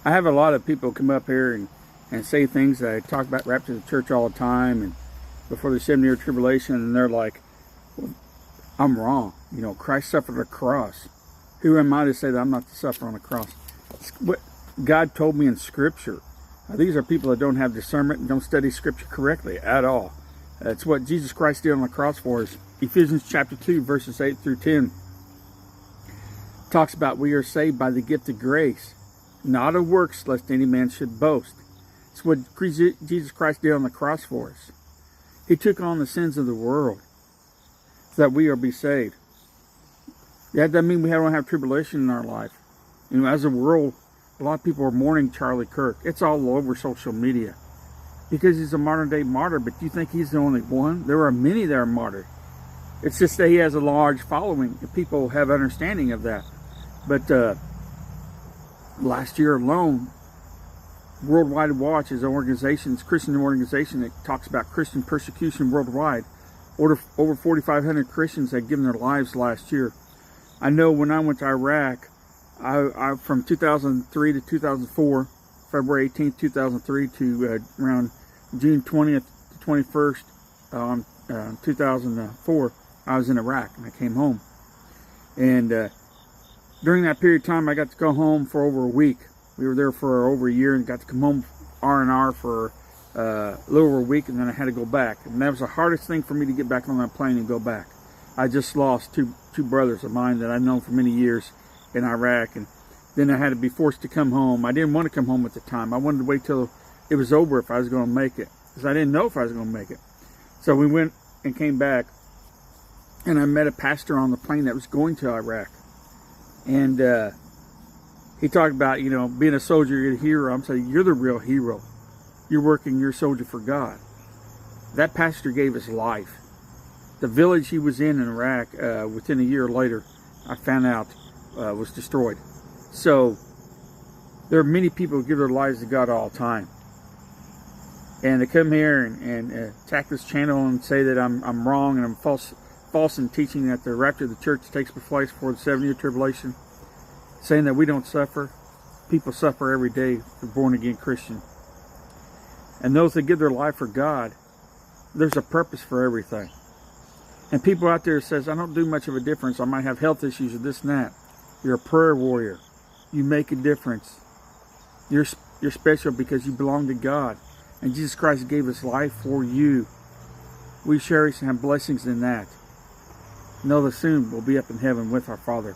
I have a lot of people come up here and say things that I talk about rapture of the church all the time and before the 7-year tribulation, and they're like, well, I'm wrong. You know, Christ suffered a cross. Who am I to say that I'm not to suffer on a cross? It's what God told me in Scripture. Now, these are people that don't have discernment and don't study Scripture correctly at all. It's what Jesus Christ did on the cross for us. Ephesians chapter 2, verses 8 through 10 talks about we are saved by the gift of grace, not of works, lest any man should boast. It's what Jesus Christ did on the cross for us. He took on the sins of the world so that we are be saved. That doesn't mean we don't have tribulation in our life. You know, as a world, a lot of people are mourning Charlie Kirk. It's all over social media because he's a modern day martyr, but do you think he's the only one? There are many that are martyred. It's just that he has a large following. People have understanding of that. But last year alone, Worldwide Watch is an organization, Christian organization that talks about Christian persecution worldwide. Over 4,500 Christians had given their lives last year. I know when I went to Iraq, I from 2003 to 2004, February 18th, 2003 to around June 20th to 21st, 2004, I was in Iraq and I came home. And during that period of time, I got to go home for over a week. We were there for over a year and got to come home R&R for a little over a week, and then I had to go back. And that was the hardest thing for me to get back on that plane and go back. I just lost two brothers of mine that I'd known for many years in Iraq, and then I had to be forced to come home. I didn't want to come home at the time. I wanted to wait till it was over if I was going to make it, because I didn't know if I was going to make it. So we went and came back, and I met a pastor on the plane that was going to Iraq. And he talked about, you know, being a soldier, you're a hero. I'm saying, you're the real hero. You're working your soldier for God. That pastor gave his life. The village he was in Iraq, within a year later, I found out, was destroyed. So there are many people who give their lives to God all the time. And to come here and attack this channel and say that I'm wrong and I'm false in teaching that the rapture of the church takes place before the 7-year tribulation, saying that we don't suffer. People suffer every day for born-again Christian. And those that give their life for God, there's a purpose for everything. And people out there says, I don't do much of a difference. I might have health issues or this and that. You're a prayer warrior. You make a difference. You're special because you belong to God. And Jesus Christ gave his life for you. We cherish and have blessings in that. Know that soon we'll be up in heaven with our Father.